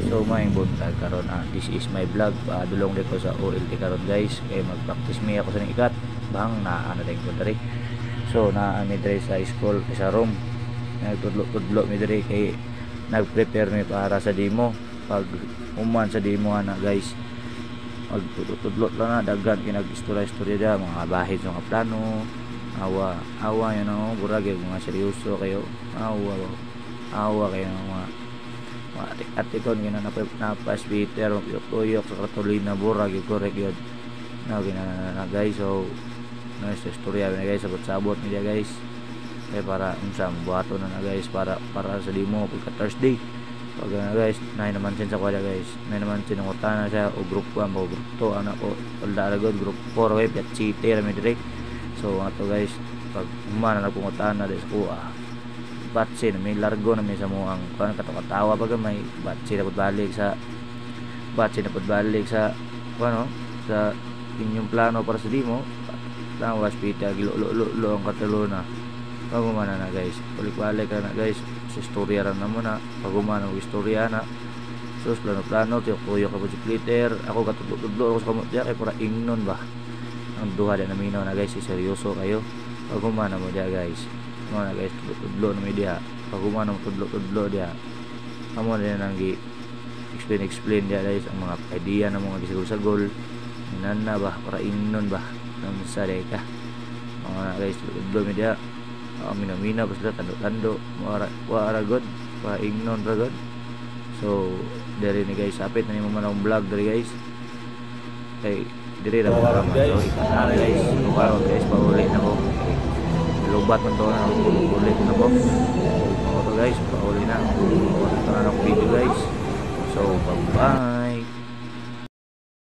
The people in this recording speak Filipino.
So maayong buntag karon, this is my vlog. Dulong dito sa OLT karon guys, kay mag-practice me ako sa ning ikat bang na ano din ko diri. So naa mi diri sa school sa room, nagtudlo mi diri kay nag-prepare mi para sa demo. Pag uman sa demo ana guys, magtudlot lang na daghan kay nag-istorya dia mga bahid sa mga plano, awa you know, burag mga seryoso kayo, awa kayo mga atikon gina na pasbiter tuyok sa Cartolina burag correct yun na gina guys. So no istorya na guys, sabot media guys kay para unsa buhaton na guys para sa demo pagka Thursday. Pag na guys nay naman sin sa kwala guys, nay naman sin ng utana siya o group 1 o group 2 ana ko ulda ragod group 4 way Piat City ra mi direct. So ato guys pag humana na pungutana des ko batse na may largo na may sa muang kuan katawa pag may batse na balik sa ano sa inyong plano para sa demo lang hospital gilo ang Catalona. Pag humana na guys balik na guys sa istorya ra na mo na pag humana og istorya na sus plano tuyok ka sa glitter ako katudlo ako sa kamot dia kay para ingnon ba ang duha na minaw na guys seryoso kayo pag humana mo dia guys mo na guys tudlo na media pag humana mo tudlo dia amo na nang gi explain dia guys ang mga idea ng mga gisagol inana ba para ingnon ba nang sare ka mga guys tudlo media mina basta tando wara god para ingnon ra god. So diri ni guys apit na nimo manong vlog diri guys kay diri ra mga so ikana guys para guys paulit na ko lubat man to na ulit na ko guys paulit na ito na video guys. So bye bye.